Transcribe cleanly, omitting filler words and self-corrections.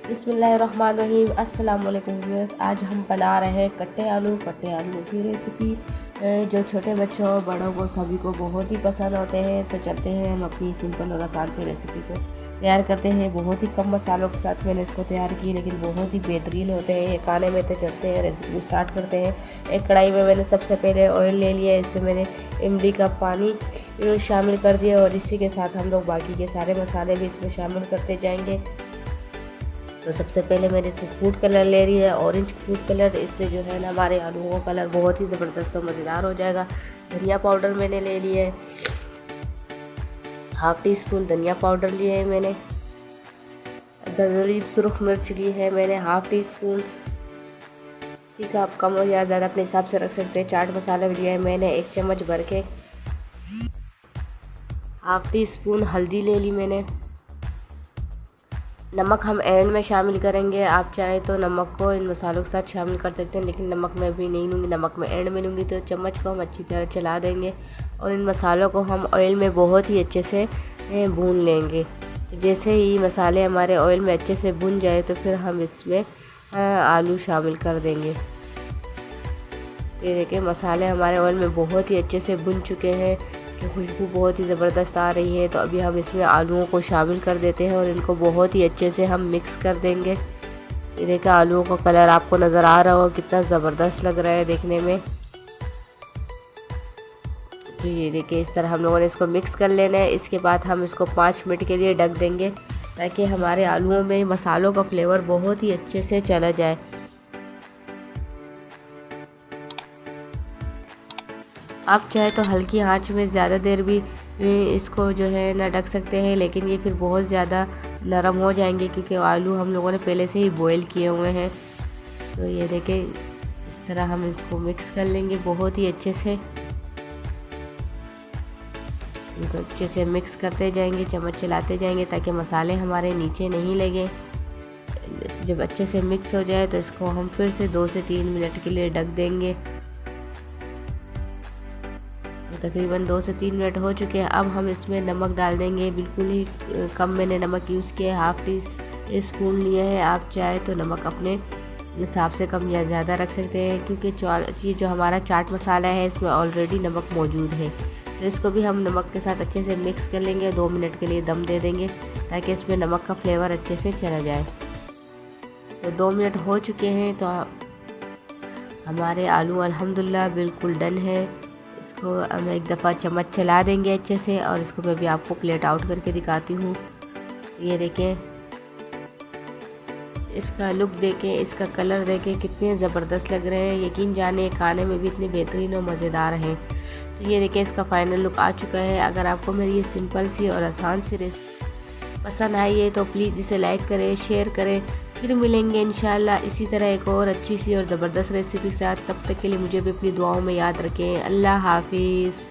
बिस्मिल्लाहिर्रहमानिर्रहीम। अस्सलाम वालेकुम व्यूअर्स। आज हम बना रहे हैं कट्टे आलू की रेसिपी, जो छोटे बच्चों और बड़ों को सभी को बहुत ही पसंद होते हैं। तो चलते हैं हम अपनी सिंपल और आसान सी रेसिपी को तैयार करते हैं। बहुत ही कम मसालों के साथ मैंने इसको तैयार की, लेकिन बहुत ही बेहतरीन होते हैं ये खाने में। तो चलते हैं रेसिपी स्टार्ट करते हैं। एक कढ़ाई में मैंने सबसे पहले ऑयल ले लिया, इसमें मैंने इमली का पानी शामिल कर दिया और इसी के साथ हम लोग बाकी के सारे मसाले भी इसमें शामिल करते जाएंगे। तो सबसे पहले मैंने इसमें फूड कलर ले रही है, ऑरेंज फूड कलर। इससे जो है ना हमारे आलूओं का कलर बहुत ही ज़बरदस्त और मज़ेदार हो जाएगा। धनिया पाउडर मैंने ले लिया है, हाफ टी स्पून धनिया पाउडर लिया है मैंने। दरदरी सुरख मिर्च ली है मैंने हाफ टी स्पून। ठीक है, आप कम या ज़्यादा अपने हिसाब से रख सकते हैं। चाट मसाला भी लिया है मैंने 1 चम्मच भर के। हाफ टी स्पून हल्दी ले ली मैंने। नमक हम एंड में शामिल करेंगे, आप चाहें तो नमक को इन मसालों के साथ शामिल कर सकते हैं, लेकिन नमक मैं भी नहीं लूँगी, नमक मैं एंड में लूँगी। तो चम्मच को हम अच्छी तरह चला देंगे और इन मसालों को हम ऑयल में बहुत ही अच्छे से भून लेंगे। जैसे ही मसाले हमारे ऑयल में अच्छे से भुन जाए तो फिर हम इसमें आलू शामिल कर देंगे। तो देखिए मसाले हमारे ऑयल में बहुत ही अच्छे से भुन चुके हैं, कि खुशबू बहुत ही ज़बरदस्त आ रही है। तो अभी हम इसमें आलूओं को शामिल कर देते हैं और इनको बहुत ही अच्छे से हम मिक्स कर देंगे। ये देखिए आलूओं का कलर आपको नज़र आ रहा होगा, कितना ज़बरदस्त लग रहा है देखने में। तो ये देखिए इस तरह हम लोगों ने इसको मिक्स कर लेना है। इसके बाद हम इसको 5 मिनट के लिए ढक देंगे, ताकि हमारे आलूओं में मसालों का फ्लेवर बहुत ही अच्छे से चला जाए। आप चाहे तो हल्की आंच में ज़्यादा देर भी इसको जो है ना ढक सकते हैं, लेकिन ये फिर बहुत ज़्यादा नरम हो जाएंगे, क्योंकि आलू हम लोगों ने पहले से ही बॉईल किए हुए हैं। तो ये देखें इस तरह हम इसको मिक्स कर लेंगे बहुत ही अच्छे से। इनको अच्छे से मिक्स करते जाएंगे, चम्मच चलाते जाएंगे, ताकि मसाले हमारे नीचे नहीं लगे। जब अच्छे से मिक्स हो जाए तो इसको हम फिर से 2 से 3 मिनट के लिए ढक देंगे। तकरीबन 2 से 3 मिनट हो चुके हैं। अब हम इसमें नमक डाल देंगे, बिल्कुल ही कम मैंने नमक यूज़ किया है, हाफ टी स्पून लिया है। आप चाहे तो नमक अपने हिसाब से कम या ज़्यादा रख सकते हैं, क्योंकि ये जो हमारा चाट मसाला है इसमें ऑलरेडी नमक मौजूद है। तो इसको भी हम नमक के साथ अच्छे से मिक्स कर लेंगे, 2 मिनट के लिए दम दे देंगे, ताकि इसमें नमक का फ्लेवर अच्छे से चला जाए। तो 2 मिनट हो चुके हैं, तो हमारे आलू अल्हम्दुलिल्लाह बिल्कुल डन है। इसको हम एक दफ़ा चम्मच चला देंगे अच्छे से, और इसको मैं भी आपको प्लेट आउट करके दिखाती हूँ। ये देखें, इसका लुक देखें, इसका कलर देखें, कितने ज़बरदस्त लग रहे हैं। यकीन जाने खाने में भी इतने बेहतरीन और मज़ेदार हैं। तो ये देखें इसका फ़ाइनल लुक आ चुका है। अगर आपको मेरी ये सिंपल सी और आसान सी रेसिपी पसंद आई है तो प्लीज़ इसे लाइक करें, शेयर करें। फिर मिलेंगे इंशाल्लाह इसी तरह एक और अच्छी सी और ज़बरदस्त रेसिपी के साथ। तब तक के लिए मुझे भी अपनी दुआओं में याद रखें। अल्लाह हाफिज़।